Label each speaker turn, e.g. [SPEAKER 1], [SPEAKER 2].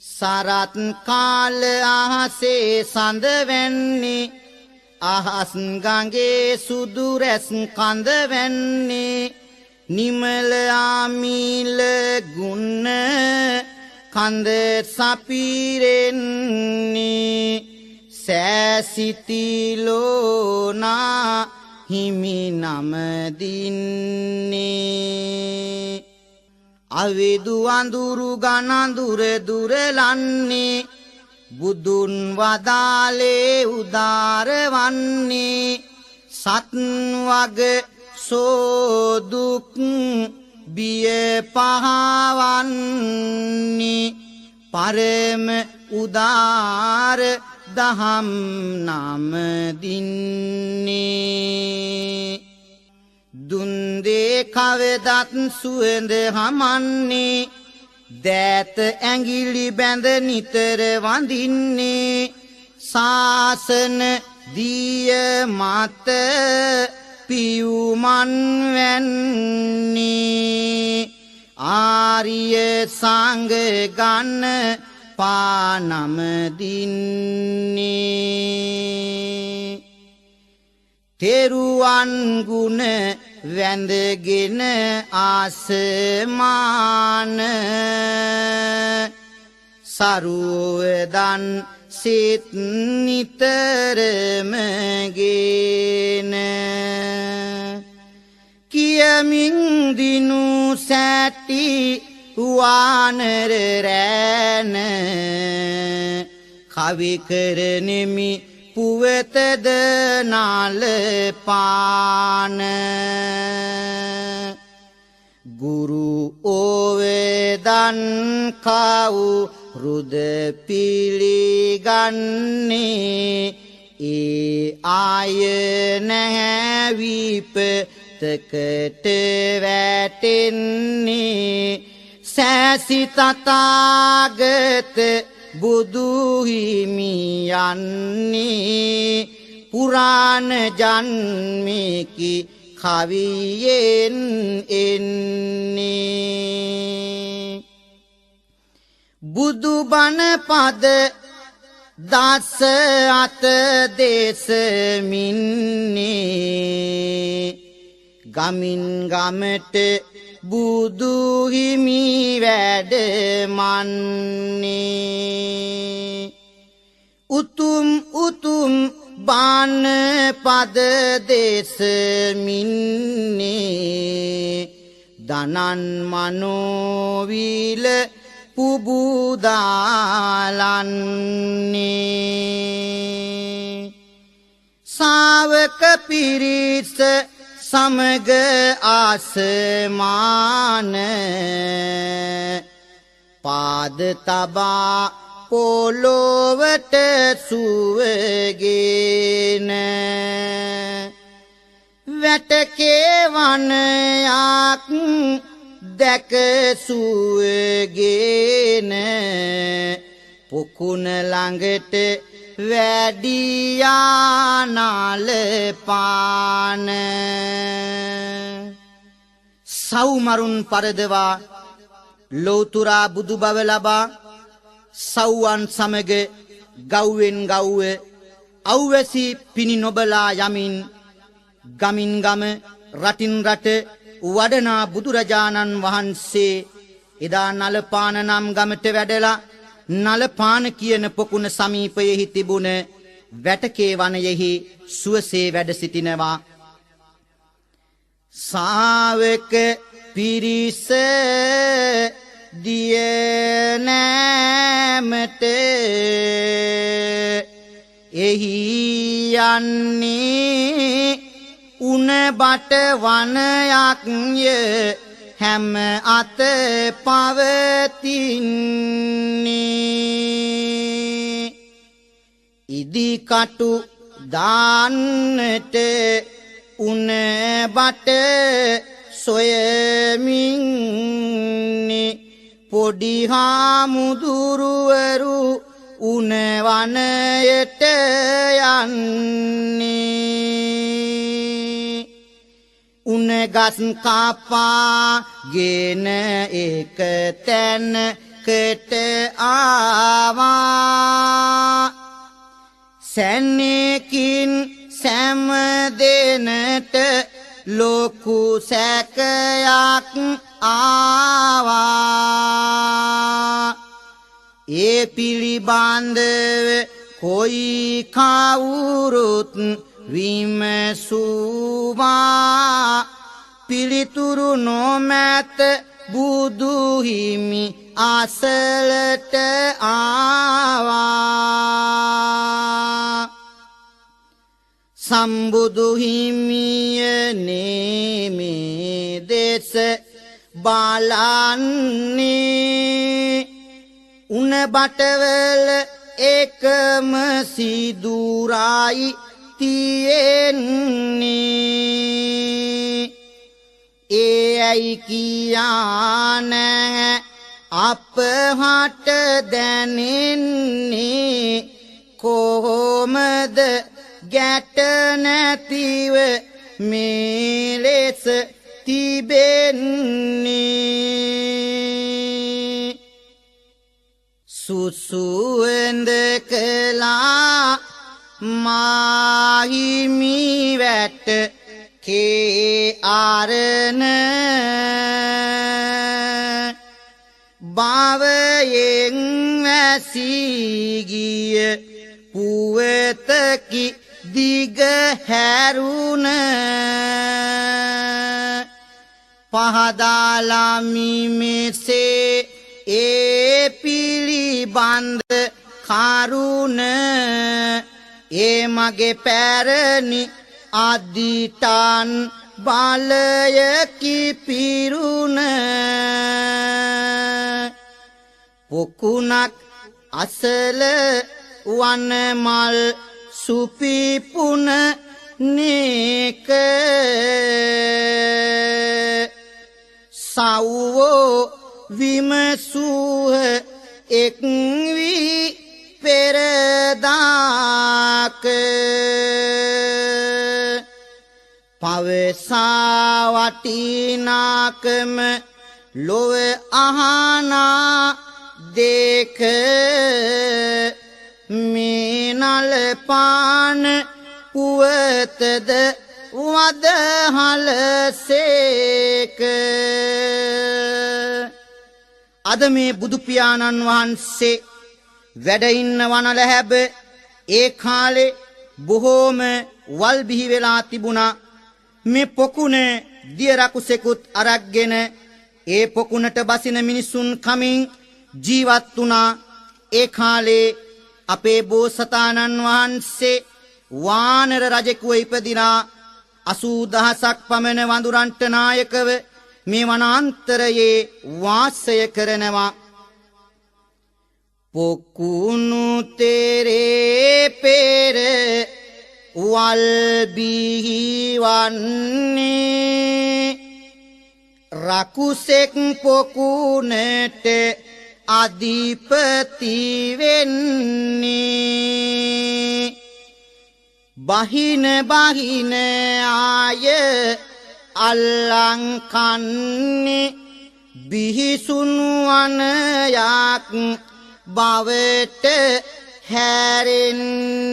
[SPEAKER 1] සරත් කාල අහසේ සඳ වැන්නේ අහස් ගඟේ සුදු රැස් කඳ වැන්නේ නිමල ආමීල ගුණ කඳ සපිරෙන්නේ සෑසිතිලෝනා හිමි නම දින්නේ අවිදු අඳුරු ගනඳුර දුරලන්නේ බුදුන් වදාලේ උදාර වන්නේ සත් වග සෝදුක් බිය පහවන්නේ පරම උදාර දහම් නම දින්නේ දුන්දේ කවදත් සුවඳ හමන්නේ දෑත ඇඟිලි බැඳ නිතර වඳින්නේ සාසන දිය මත පියුමන් වැන්නේ ආර්ය සංඝ ගන්න පානම දින්නේ තෙරුවන් ගුණ වැඳගෙන ආසමාන සරුවදන් සිත නිතරම ගෙන කියමින් දිනු සැටි වානර රැන කවි කරනෙමි පුවතද නාල පාන ගුරු ඕවේදන් කවුරුද පිළිගන්නේ ඒ ආය නැහැ විපතකට වැටෙන්නේ සෑසි තථාගත බුදු හිමි යන්නේ පුරාණ ජන්මිකි කවියෙන් එන්නේ බුදු බණ පද දස අත දේශමින්නේ ගමින් ගමට බුදු හිමි වැඩමන්නේ උතුම් උතුම් බාන පද දේශමින්නේ දනන් මනෝවිල පුබුදාලන්නේ ශාවක පිරිස සමග ආසමාන පාද තබා පොළොවට සුවගෙන වැටකේ වනයක් දැක සුවගෙන පොකුණ ළඟට වැඩියානල පාන සව්මරුන් පරදවා ලෝතුරා බුදු බව ලබා සව්වන් සමග ගව්වෙන් ගව්ව අවැසි පිණි නොබලා යමින් ගමින් ගම රටින් රට වඩනා බුදුරජාණන් වහන්සේ එදා නලපාන නම් ගමට වැඩලා නලපාන කියන පොකුණ සමීපයෙහි තිබුණ වැටකේ වනයෙහි සුවසේ වැඩ සිටිනවා ශාවක පිරිස දිය නෑමට එහි යන්නේ උණ බට වනයක්ය හැම අත පවතින්නේ ඉදිකටු දාන්නට උණ බට සොයමින්නේ පොඩි හාමුදුරුවරු උණ වනයට යන්නේ උණ ගස් කපා ගෙන එක තැන කට ආවා සැනකින් සෑම දෙනට ලොකු සැකයක් ආවා ඒ පිළිබඳව කොයි කවුරුත් විමසුවා පිළිතුරු නොමැත බුදු හිමි අසලට ආවා සම්බුදු හිමියනේ මේ දෙස බලන්නේ උණ බටවල එකම සිදුරයි තියෙන්නේ ඒ ඇයි කියා නැහැ අපහට දැනෙන්නේ කොහොමද ගැට නැතිව මේ ලෙස තිබෙන්නේ සුසුවඳ කළා මාහිමි වැට කේ ආරණ භවයෙන් වැසී ගිය පුවතකි දිග හැරුණ පහදාලමි මෙසේ ඒ පිළිබඳ කරුණ ඒ මගේ පැරණි අදිටන් බලයකි පිරුණ පොකුණක් අසල වනමල් සුපිපුන නේක සව්වෝ විමසූහ එක් වී පෙරදාක පවසා වටිනාකම ලොව අහනා දෙක මේ නලපාන පුවතද වදහලසේක අද මේ බුදු පියාණන් වහන්සේ වැඩ ඉන්න වනලැහැබ ඒ කාලේ බොහෝම වල් බිහි වෙලා තිබුණා මේ පොකුණ දිය රකුසෙකුත් අරක්ගෙන ඒ පොකුණට බසින මිනිසුන් කමින් ජීවත් වුණා ඒ කාලේ අපේ බෝසතාණන් වහන්සේ වානර රජෙකුව ඉපදිනා 80000ක් පමණ වඳුරන්ට නායකව මේ වනාන්තරයේ වාසය කරනවා පොකුණු තෙරේ පෙර වල් බිහි වන්නේ රකුසෙක් පොකුණට අධිපති වෙන්නේ බහින ආය අල්ලං කන්නේ බිහිසුණු වනයක් බවට හැරෙන්නේ